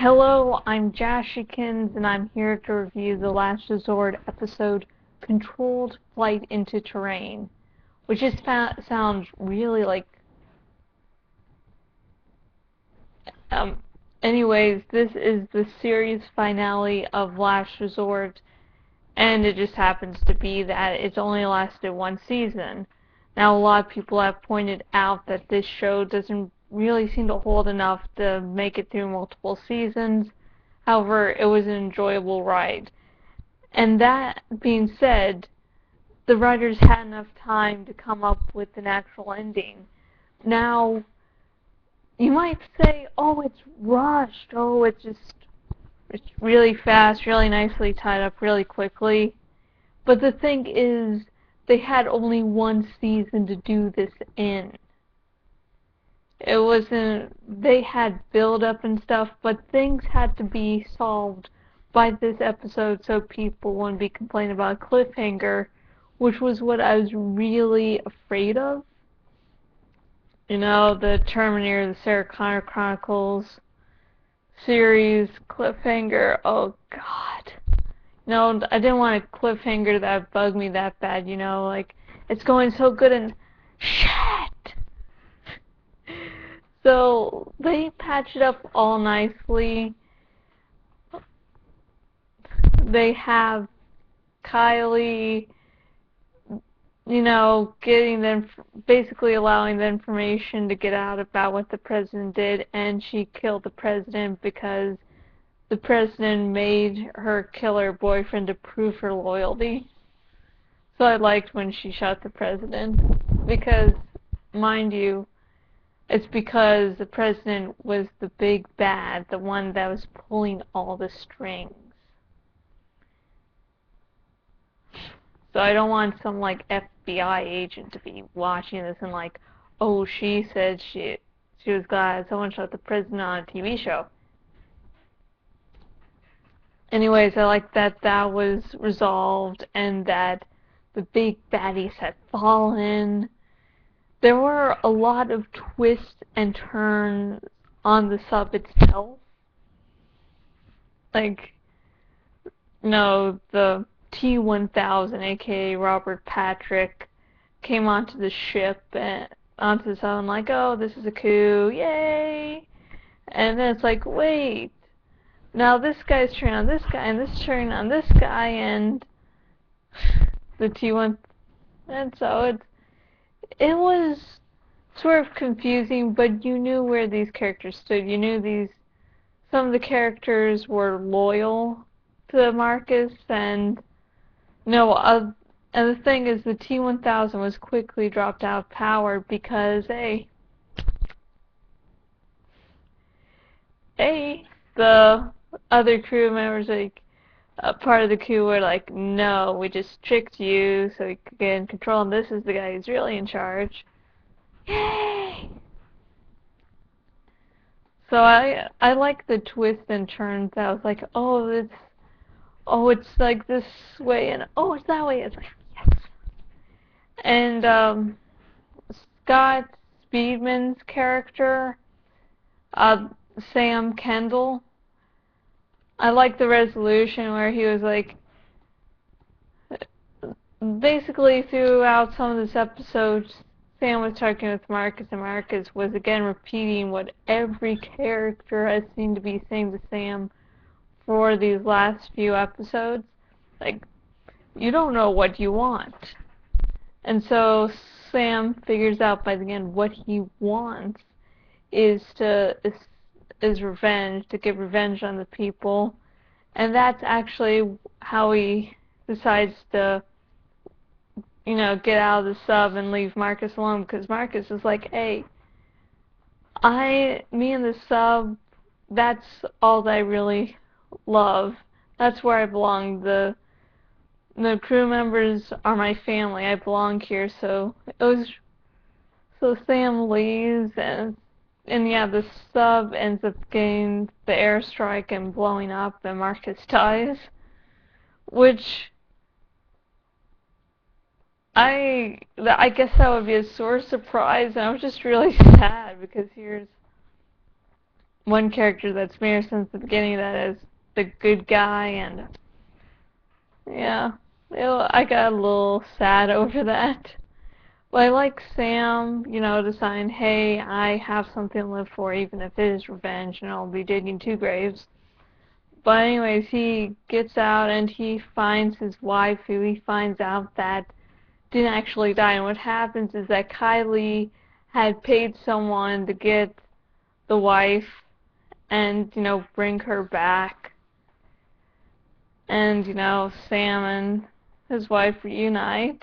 Hello, I'm jashykins, and I'm here to review the Last Resort episode, Controlled Flight into Terrain, which just sounds really like... Um, anyways, this is the series finale of Last Resort, and it just happens to be that it's only lasted one season. Now, a lot of people have pointed out that this show doesn't really seem to hold enough to make it through multiple seasons. However, it was an enjoyable ride. And that being said, the writers had enough time to come up with an actual ending. Now, you might say, oh, it's rushed, oh, it's really fast, really nicely tied up really quickly. But the thing is, they had only one season to do this in. It wasn't, they had build up and stuff, but things had to be solved by this episode so people wouldn't be complaining about a cliffhanger, which was what I was really afraid of. You know, the Terminator, the Sarah Connor Chronicles series cliffhanger, oh god. No, I didn't want a cliffhanger that bugged me that bad, you know, like, it's going so good and shit! So, they patched it up all nicely. They have Kylie, you know, getting them, basically allowing the information to get out about what the president did, and she killed the president because the president made her kill her boyfriend to prove her loyalty. So I liked when she shot the president, because, mind you, it's because the president was the big bad, the one that was pulling all the strings. So I don't want some, like, FBI agent to be watching this and like, oh, she said she was glad someone shot the president on a TV show. Anyways, I like that that was resolved and that the big baddies had fallen. There were a lot of twists and turns on the sub itself. Like, no, the T-1000, aka Robert Patrick, came onto the ship and onto the sub and like, oh, this is a coup, yay! And then it's like, wait, now this guy's turning on this guy, and this turning on this guy, and the T1, and so it was sort of confusing, but you knew where these characters stood. You knew some of the characters were loyal to Marcus, and no, and the thing is, the T-1000 was quickly dropped out of power because, the other crew members, like, part of the coup were like, no, we just tricked you so we could get in control, and this is the guy who's really in charge. Yay! So I like the twists and turns. I was like, it's like this way, and oh, it's that way. It's like, yes. And Scott Speedman's character, Sam Kendall, I like the resolution where he was like, basically throughout some of this episode, Sam was talking with Marcus, and Marcus was again repeating what every character has seemed to be saying to Sam for these last few episodes. Like, you don't know what you want. And so Sam figures out by the end what he wants is revenge, to get revenge on the people. And that's actually how he decides to, you know, get out of the sub and leave Marcus alone, because Marcus is like, hey, me and the sub, that's all that I really love. That's where I belong. The crew members are my family. I belong here. So Sam leaves, and yeah, the sub ends up getting the airstrike and blowing up, and Marcus dies, which I guess that would be a sore surprise, and I was just really sad because one character that's been here since the beginning that is the good guy, and yeah, I got a little sad over that. But I like Sam, deciding, hey, I have something to live for, even if it is revenge, and I'll be digging 2 graves. But anyways, he gets out and he finds his wife, who he finds out that didn't actually die. And what happens is that Kylie had paid someone to get the wife and, bring her back. And, Sam and his wife reunite,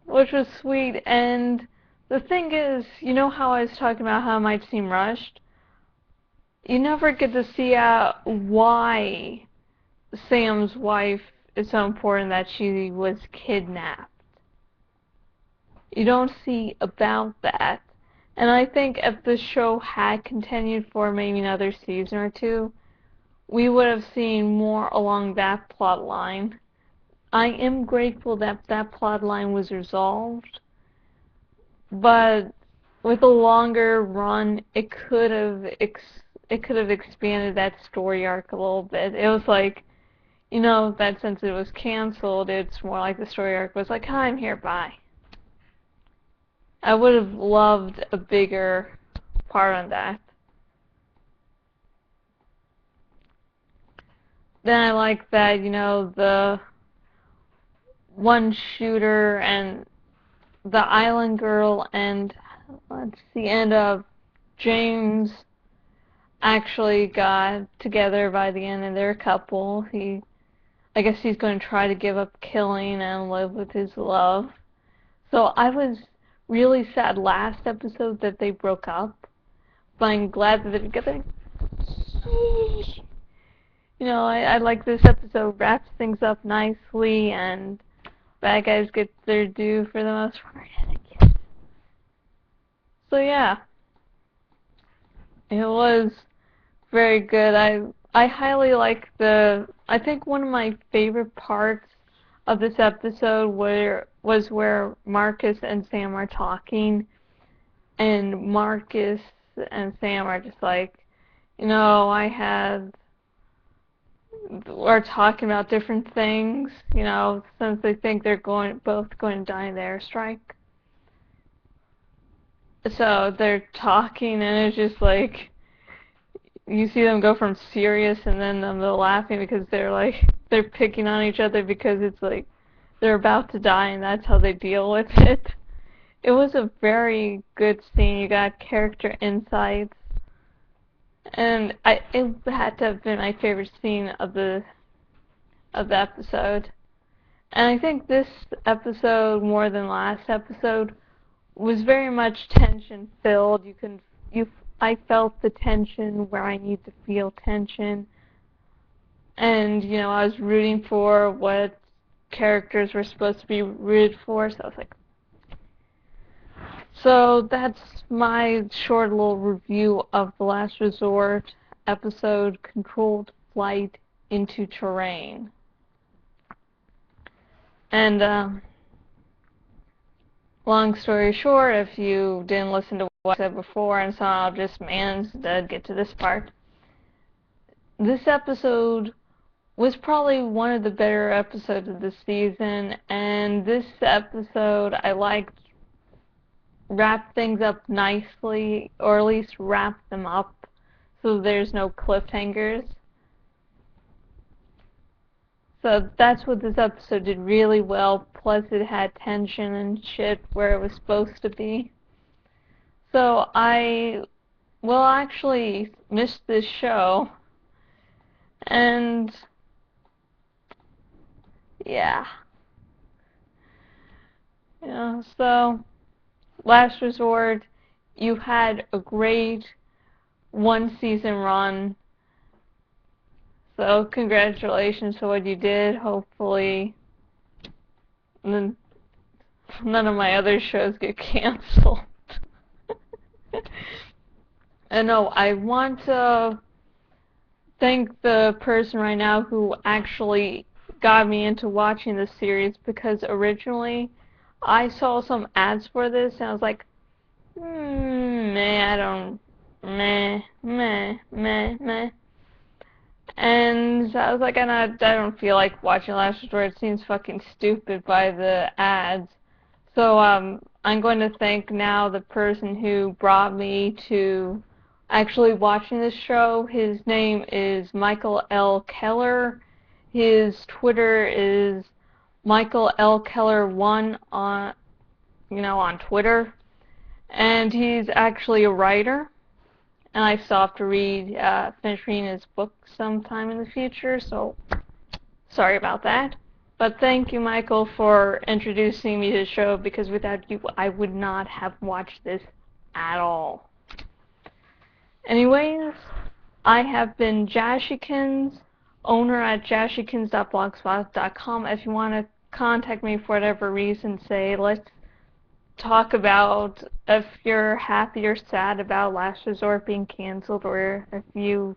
which was sweet. And the thing is, how I was talking about how it might seem rushed? You never get to see why Sam's wife is so important, that she was kidnapped. You don't see about that. And I think if the show had continued for maybe another season or 2, we would have seen more along that plot line. I am grateful that that plot line was resolved, but with a longer run, it could have expanded that story arc a little bit. It was like, that since it was canceled, it's more like the story arc was like, hi, I'm here, bye. I would have loved a bigger part on that. Then I like that, the one shooter and the island girl and, let's see, and James actually got together by the end, and they're a couple. I guess he's going to try to give up killing and live with his love. So I was really sad last episode that they broke up, but I'm glad that they're together. I like this episode, wraps things up nicely, and bad guys get their due for the most part. So yeah, it was very good. I highly like I think one of my favorite parts of this episode was where Marcus and Sam are talking, and Marcus and Sam are just like, are talking about different things, since they think they're both going to die in the airstrike. So they're talking, and it's just like, you see them go from serious and then them laughing because they're picking on each other because it's like they're about to die and that's how they deal with it. It was a very good scene. You got character insights, and it had to have been my favorite scene of the episode. And I think this episode, more than last episode, was very much tension filled. I felt the tension where I need to feel tension, and I was rooting for what characters were supposed to be rooted for, so I was like, so that's my short little review of The Last Resort episode, Controlled Flight into Terrain. And long story short, if you didn't listen to what I said before and somehow just managed to get to this part, this episode was probably one of the better episodes of the season, and this episode I liked wrapped things up nicely, or at least wrapped them up so there's no cliffhangers. So that's what this episode did really well, plus it had tension and shit where it was supposed to be. So I will actually miss this show, and yeah. So Last Resort, you had a great 1-season run. So congratulations to what you did. Hopefully none of my other shows get canceled. And no, I want to thank the person right now who actually got me into watching this series, because originally I saw some ads for this and I was like, I don't meh, meh, meh, meh. And I was like, I don't feel like watching Last Resort. It seems fucking stupid by the ads. So I'm going to thank now the person who brought me to actually watching this show. His name is Michael L. Keller. His Twitter is Michael L. Keller1 on Twitter. And he's actually a writer. And I still have to finish reading his book sometime in the future, so sorry about that. But thank you, Michael, for introducing me to the show, because without you, I would not have watched this at all. Anyways, I have been Jashykins, owner at jashykins.blogspot.com. If you want to contact me for whatever reason, say, let's talk about if you're happy or sad about Last Resort being canceled, or if you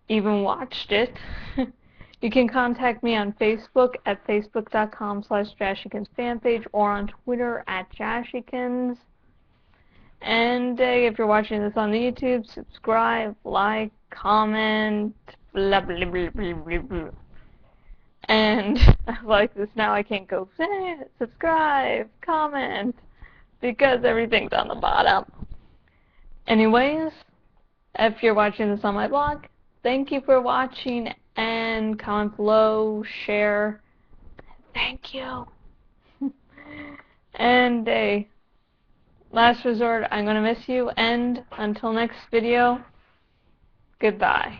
even watched it. You can contact me on Facebook at facebook.com/jashykins fanpage, or on Twitter at jashykins. And if you're watching this on the YouTube, subscribe, like, comment, blah blah blah blah blah blah. And like this now, I can't go subscribe, comment, because everything's on the bottom. Anyways, if you're watching this on my blog, thank you for watching, and comment below, share. Thank you. And Last Resort, I'm going to miss you, and until next video, goodbye.